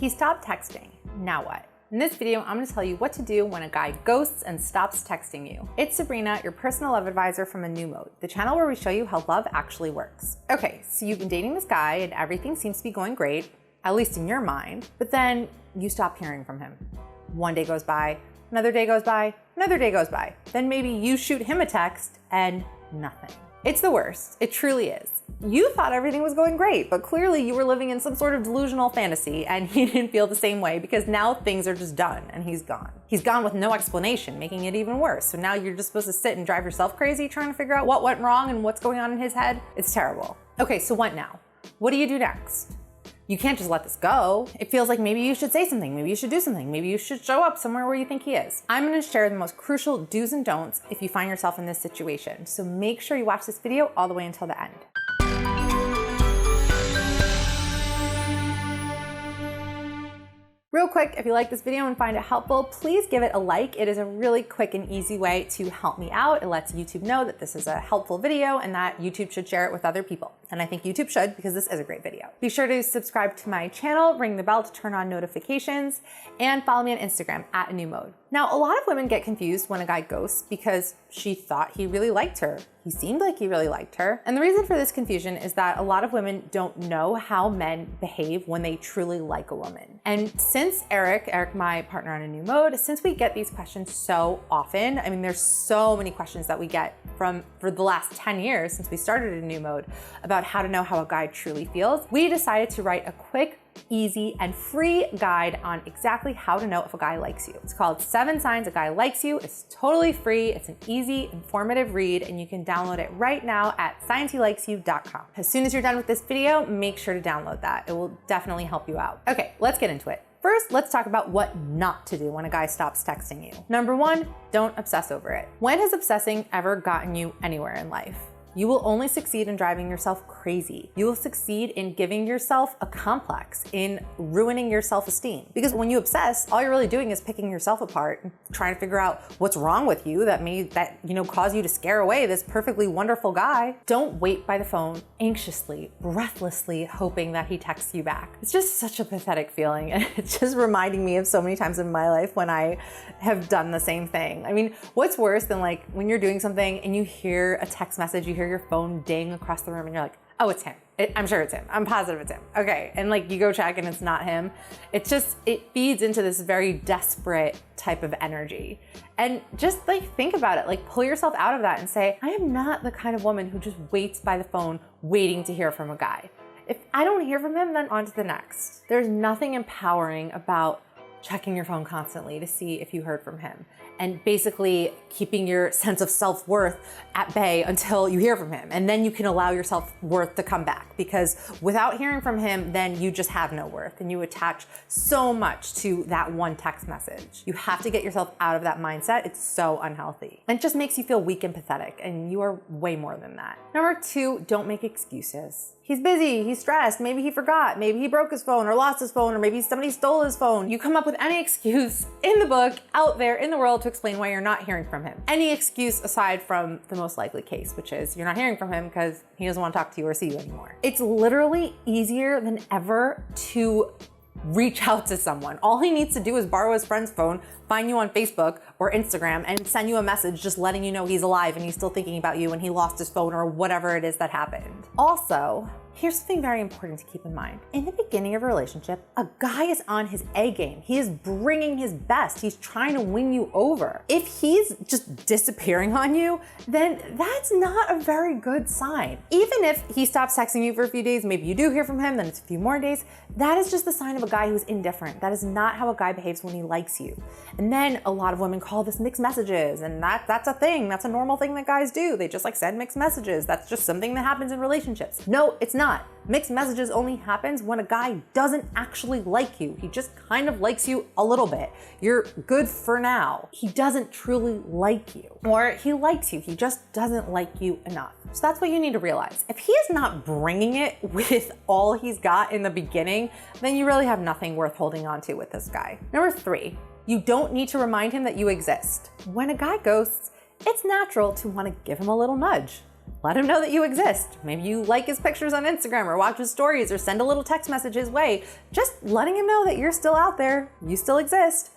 He stopped texting. Now what? In this video, I'm gonna tell you what to do when a guy ghosts and stops texting you. It's Sabrina, your personal love advisor from A New Mode, the channel where we show you how love actually works. Okay, so you've been dating this guy and everything seems to be going great, at least in your mind, but then you stop hearing from him. One day goes by, another day goes by, another day goes by. Then maybe you shoot him a text and nothing. It's the worst, it truly is. You thought everything was going great, but clearly you were living in some sort of delusional fantasy and he didn't feel the same way because now things are just done and he's gone. He's gone with no explanation, making it even worse. So now you're just supposed to sit and drive yourself crazy trying to figure out what went wrong and what's going on in his head. It's terrible. Okay, so what now? What do you do next? You can't just let this go. It feels like maybe you should say something, maybe you should do something, maybe you should show up somewhere where you think he is. I'm gonna share the most crucial do's and don'ts if you find yourself in this situation. So make sure you watch this video all the way until the end. Real quick, if you like this video and find it helpful, please give it a like. It is a really quick and easy way to help me out. It lets YouTube know that this is a helpful video and that YouTube should share it with other people. And I think YouTube should because this is a great video. Be sure to subscribe to my channel, ring the bell to turn on notifications, and follow me on Instagram at A New Mode. Now, a lot of women get confused when a guy ghosts because she thought he really liked her. He seemed like he really liked her. And the reason for this confusion is that a lot of women don't know how men behave when they truly like a woman. And since Eric, my partner on A New Mode, since we get these questions so often, I mean, there's so many questions that we get for the last 10 years since we started A New Mode about how to know how a guy truly feels, we decided to write a quick, easy, and free guide on exactly how to know if a guy likes you. It's called 7 Signs a Guy Likes You. It's totally free. It's an easy, informative read, and you can download it right now at signshelikes.you.com. As soon as you're done with this video, make sure to download that. It will definitely help you out. Okay, let's get into it. First, let's talk about what not to do when a guy stops texting you. Number 1, don't obsess over it. When has obsessing ever gotten you anywhere in life? You will only succeed in driving yourself crazy. You will succeed in giving yourself a complex, in ruining your self-esteem. Because when you obsess, all you're really doing is picking yourself apart and trying to figure out what's wrong with you that cause you to scare away this perfectly wonderful guy. Don't wait by the phone anxiously, breathlessly hoping that he texts you back. It's just such a pathetic feeling. And it's just reminding me of so many times in my life when I have done the same thing. I mean, what's worse than like when you're doing something and you hear a text message, you hear your phone ding across the room and you're like, oh, it's him. I'm sure it's him. I'm positive it's him. Okay. And like you go check and it's not him. It feeds into this very desperate type of energy. And just like think about it, like pull yourself out of that and say, I am not the kind of woman who just waits by the phone waiting to hear from a guy. If I don't hear from him, then on to the next. There's nothing empowering about checking your phone constantly to see if you heard from him and basically keeping your sense of self-worth at bay until you hear from him. And then you can allow your self-worth to come back, because without hearing from him, then you just have no worth and you attach so much to that one text message. You have to get yourself out of that mindset. It's so unhealthy. And it just makes you feel weak and pathetic, and you are way more than that. Number 2, don't make excuses. He's busy, he's stressed, maybe he forgot, maybe he broke his phone or lost his phone, or maybe somebody stole his phone. You come up with any excuse in the book, out there in the world, to explain why you're not hearing from him. Any excuse aside from the most likely case, which is you're not hearing from him because he doesn't want to talk to you or see you anymore. It's literally easier than ever to reach out to someone. All he needs to do is borrow his friend's phone, find you on Facebook or Instagram, and send you a message just letting you know he's alive and he's still thinking about you and he lost his phone or whatever it is that happened. Also, here's something very important to keep in mind. In the beginning of a relationship, a guy is on his A game. He is bringing his best. He's trying to win you over. If he's just disappearing on you, then that's not a very good sign. Even if he stops texting you for a few days, maybe you do hear from him, then it's a few more days, that is just the sign of a guy who's indifferent. That is not how a guy behaves when he likes you. And then a lot of women call this mixed messages, and that's a thing. That's a normal thing that guys do. They just like send mixed messages. That's just something that happens in relationships. No, it's not. Mixed messages only happens when a guy doesn't actually like you. He just kind of likes you a little bit. You're good for now. He doesn't truly like you. Or he likes you, he just doesn't like you enough. So that's what you need to realize. If he is not bringing it with all he's got in the beginning, then you really have nothing worth holding on to with this guy. Number 3, you don't need to remind him that you exist. When a guy ghosts, it's natural to want to give him a little nudge. Let him know that you exist. Maybe you like his pictures on Instagram or watch his stories or send a little text message his way. Just letting him know that you're still out there, you still exist.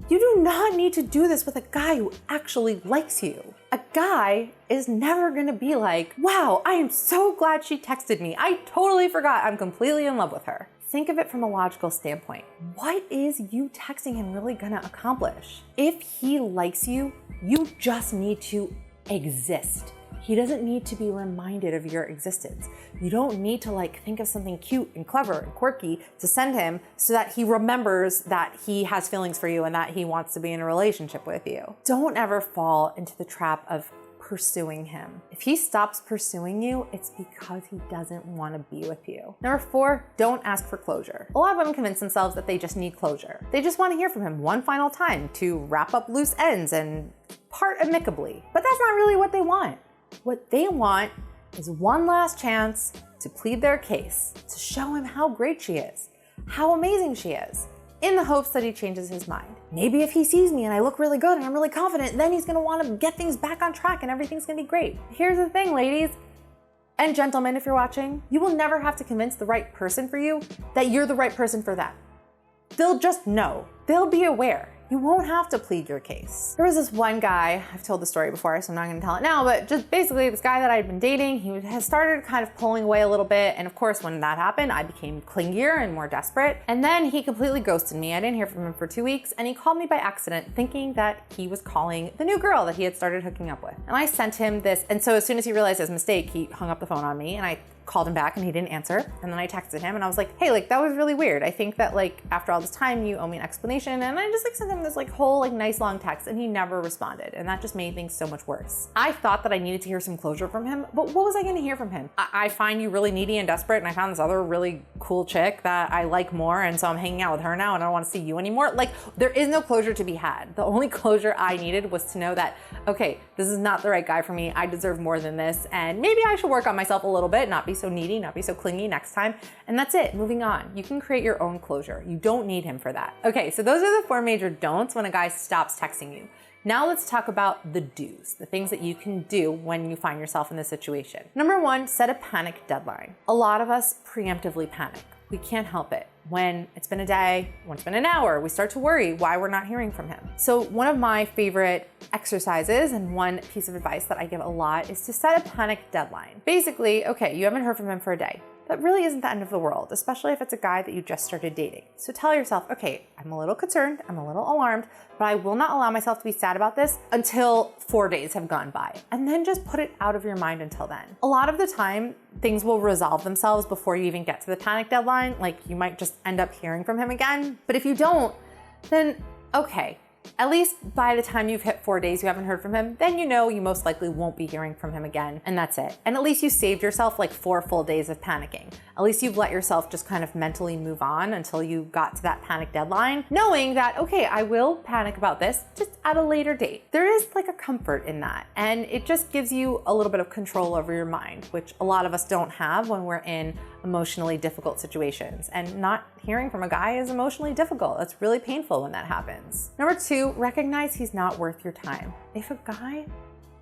You do not need to do this with a guy who actually likes you. A guy is never gonna be like, wow, I am so glad she texted me. I totally forgot I'm completely in love with her. Think of it from a logical standpoint. What is you texting him really gonna accomplish? If he likes you, you just need to exist. He doesn't need to be reminded of your existence. You don't need to think of something cute and clever and quirky to send him so that he remembers that he has feelings for you and that he wants to be in a relationship with you. Don't ever fall into the trap of pursuing him. If he stops pursuing you, it's because he doesn't want to be with you. Number 4, don't ask for closure. A lot of women convince themselves that they just need closure. They just want to hear from him one final time to wrap up loose ends and part amicably. But that's not really what they want. What they want is one last chance to plead their case, to show him how great she is, how amazing she is, in the hopes that he changes his mind. Maybe if he sees me and I look really good and I'm really confident, then he's gonna wanna get things back on track and everything's gonna be great. Here's the thing, ladies and gentlemen, if you're watching, you will never have to convince the right person for you that you're the right person for them. They'll just know, they'll be aware. You won't have to plead your case. There was this one guy, I've told the story before, so I'm not gonna tell it now, but just basically this guy that I'd been dating, he has started kind of pulling away a little bit. And of course, when that happened, I became clingier and more desperate. And then he completely ghosted me. I didn't hear from him for 2 weeks, and he called me by accident thinking that he was calling the new girl that he had started hooking up with. And I sent him this, and so as soon as he realized his mistake, he hung up the phone on me, and I called him back and he didn't answer. And then I texted him and I was like, hey, that was really weird. I think that after all this time, you owe me an explanation. And I just sent him this whole nice long text, and he never responded. And that just made things so much worse. I thought that I needed to hear some closure from him, but what was I gonna hear from him? I find you really needy and desperate, and I found this other really cool chick that I like more, and so I'm hanging out with her now and I don't wanna see you anymore. There is no closure to be had. The only closure I needed was to know that, okay, this is not the right guy for me. I deserve more than this, and maybe I should work on myself a little bit, not be so needy, not be so clingy next time. And that's it, moving on. You can create your own closure. You don't need him for that. Okay, so those are the 4 major don'ts when a guy stops texting you. Now let's talk about the do's, the things that you can do when you find yourself in this situation. Number 1, set a panic deadline. A lot of us preemptively panic. We can't help it. When it's been a day, when it's been an hour, we start to worry why we're not hearing from him. So one of my favorite exercises and one piece of advice that I give a lot is to set a panic deadline. Basically, okay, you haven't heard from him for a day. That really isn't the end of the world, especially if it's a guy that you just started dating. So tell yourself, okay, I'm a little concerned, I'm a little alarmed, but I will not allow myself to be sad about this until 4 days have gone by. And then just put it out of your mind until then. A lot of the time, things will resolve themselves before you even get to the panic deadline. You might just end up hearing from him again. But if you don't, then okay. At least by the time you've hit 4 days, you haven't heard from him, then you know you most likely won't be hearing from him again, and that's it. And at least you saved yourself 4 full days of panicking. At least you've let yourself just kind of mentally move on until you got to that panic deadline, knowing that, okay, I will panic about this just at a later date. There is a comfort in that, and it just gives you a little bit of control over your mind, which a lot of us don't have when we're in emotionally difficult situations. And not hearing from a guy is emotionally difficult. It's really painful when that happens. Number 2, recognize he's not worth your time. If a guy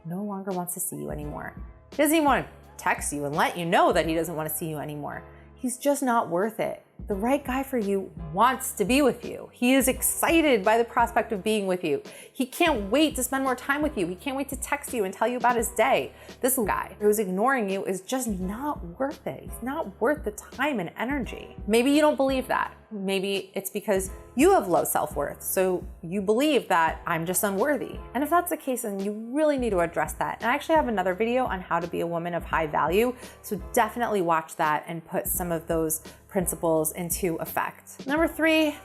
no longer wants to see you anymore, he doesn't even want to text you and let you know that he doesn't want to see you anymore, he's just not worth it. The right guy for you wants to be with you. He is excited by the prospect of being with you. He can't wait to spend more time with you. He can't wait to text you and tell you about his day. This guy who's ignoring you is just not worth it. He's not worth the time and energy. Maybe you don't believe that. Maybe it's because you have low self-worth, so you believe that I'm just unworthy. And if that's the case, then you really need to address that. And I actually have another video on how to be a woman of high value, so definitely watch that and put some of those principles into effect. Number 3,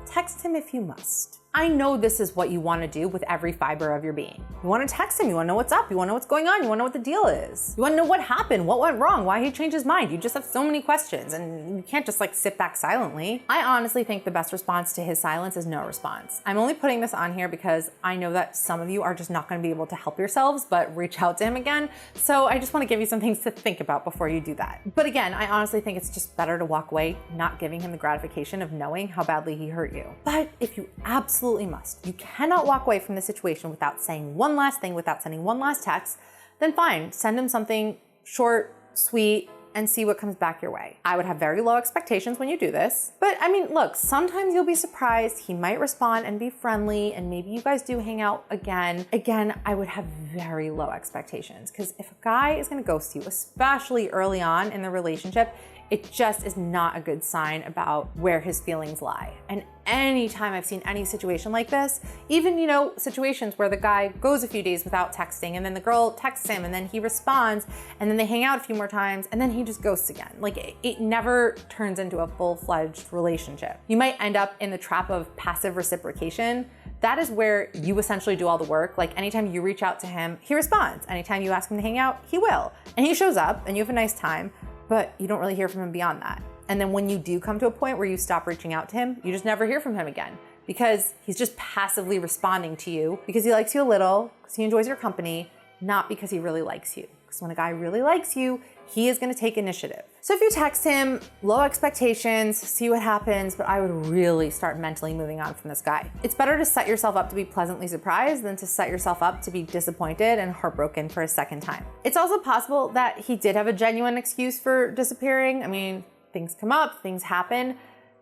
text him if you must. I know this is what you want to do with every fiber of your being. You want to text him, you want to know what's up, you want to know what's going on, you want to know what the deal is. You want to know what happened, what went wrong, why he changed his mind. You just have so many questions and you can't just sit back silently. I honestly think the best response to his silence is no response. I'm only putting this on here because I know that some of you are just not going to be able to help yourselves but reach out to him again. So I just want to give you some things to think about before you do that. But again, I honestly think it's just better to walk away not giving him the gratification of knowing how badly he hurt you. But if you absolutely must, you cannot walk away from the situation without saying one last thing, without sending one last text, then fine, send him something short, sweet, and see what comes back your way. I would have very low expectations when you do this. But I mean, look, sometimes you'll be surprised. He might respond and be friendly, and maybe you guys do hang out again. Again, I would have very low expectations, because if a guy is gonna ghost you, especially early on in the relationship, it just is not a good sign about where his feelings lie. And anytime I've seen any situation like this, even, you know, situations where the guy goes a few days without texting, and then the girl texts him, and then he responds, and then they hang out a few more times, and then he just ghosts again. Like, it never turns into a full-fledged relationship. You might end up in the trap of passive reciprocation. That is where you essentially do all the work. Like, anytime you reach out to him, he responds. Anytime you ask him to hang out, he will. And he shows up, and you have a nice time, but you don't really hear from him beyond that. And then when you do come to a point where you stop reaching out to him, you just never hear from him again, because he's just passively responding to you because he likes you a little, because he enjoys your company, not because he really likes you. Because when a guy really likes you, he is gonna take initiative. So if you text him, low expectations, see what happens, but I would really start mentally moving on from this guy. It's better to set yourself up to be pleasantly surprised than to set yourself up to be disappointed and heartbroken for a second time. It's also possible that he did have a genuine excuse for disappearing. I mean, things come up, things happen.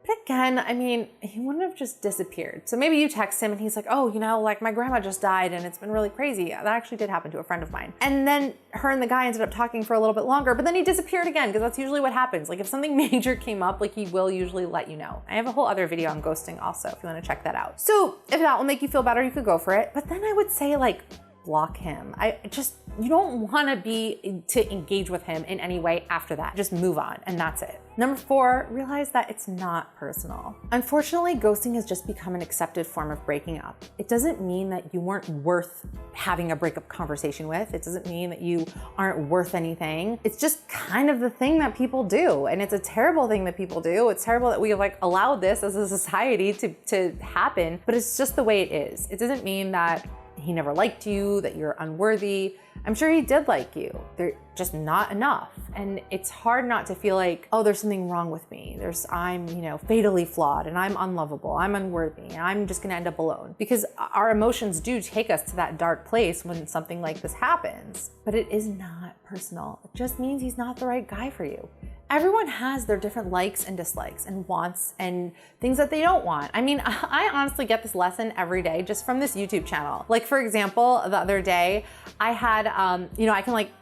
But again, I mean, he wouldn't have just disappeared. So maybe you text him and he's like, oh, you know, like my grandma just died and it's been really crazy. That actually did happen to a friend of mine. And then her and the guy ended up talking for a little bit longer, but then he disappeared again, because that's usually what happens. Like, if something major came up, like, he will usually let you know. I have a whole other video on ghosting also, if you wanna check that out. So if that will make you feel better, you could go for it. But then I would say, like, block him. You don't want to engage with him in any way after that. Just move on, and that's it. Number 4, realize that it's not personal. Unfortunately, ghosting has just become an accepted form of breaking up. It doesn't mean that you weren't worth having a breakup conversation with. It doesn't mean that you aren't worth anything. It's just kind of the thing that people do, and it's a terrible thing that people do. It's terrible that we have, like, allowed this as a society to happen, but it's just the way it is. It doesn't mean that he never liked you, that you're unworthy. I'm sure he did like you. They're just not enough. And it's hard not to feel like, oh, there's something wrong with me. I'm, you know, fatally flawed, and I'm unlovable, I'm unworthy, and I'm just gonna end up alone. Because our emotions do take us to that dark place when something like this happens. But it is not personal. It just means he's not the right guy for you. Everyone has their different likes and dislikes and wants and things that they don't want. I mean, I honestly get this lesson every day just from this YouTube channel. Like, for example, the other day I had, you know, I can like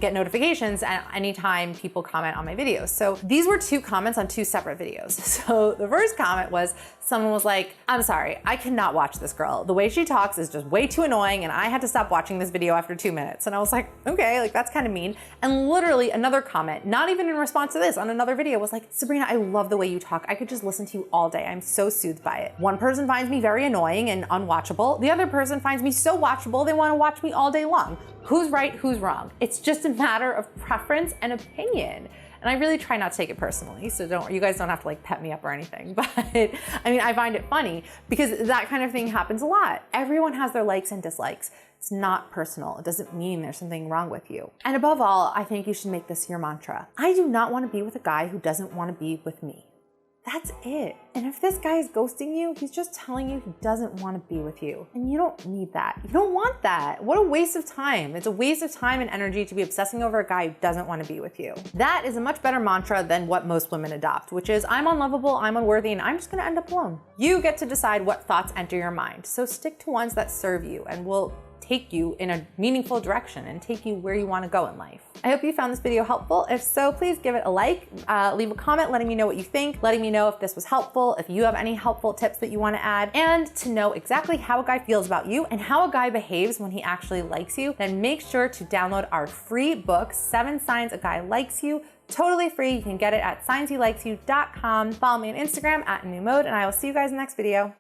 get notifications at any time people comment on my videos. So these were 2 comments on 2 separate videos. So the first comment was, someone was like, I'm sorry, I cannot watch this girl. The way she talks is just way too annoying, and I had to stop watching this video after 2 minutes. And I was like, okay, like, that's kind of mean. And literally another comment, not even in response to this, on another video was like, Sabrina, I love the way you talk. I could just listen to you all day. I'm so soothed by it. One person finds me very annoying and unwatchable. The other person finds me so watchable, they want to watch me all day long. Who's right, who's wrong? It's just a matter of preference and opinion. And I really try not to take it personally, so you guys don't have to like pep me up or anything. But I mean, I find it funny because that kind of thing happens a lot. Everyone has their likes and dislikes. It's not personal. It doesn't mean there's something wrong with you. And above all, I think you should make this your mantra. I do not want to be with a guy who doesn't want to be with me. That's it. And if this guy is ghosting you, he's just telling you he doesn't want to be with you. And you don't need that. You don't want that. What a waste of time. It's a waste of time and energy to be obsessing over a guy who doesn't want to be with you. That is a much better mantra than what most women adopt, which is, I'm unlovable, I'm unworthy, and I'm just gonna end up alone. You get to decide what thoughts enter your mind. So stick to ones that serve you and will take you in a meaningful direction and take you where you want to go in life. I hope you found this video helpful. If so, please give it a like, leave a comment letting me know what you think, letting me know if this was helpful, if you have any helpful tips that you want to add, and to know exactly how a guy feels about you and how a guy behaves when he actually likes you, then make sure to download our free book, 7 Signs a Guy Likes You. Totally free. You can get it at signshelikes.you.com. Follow me on Instagram @newmode, and I will see you guys in the next video.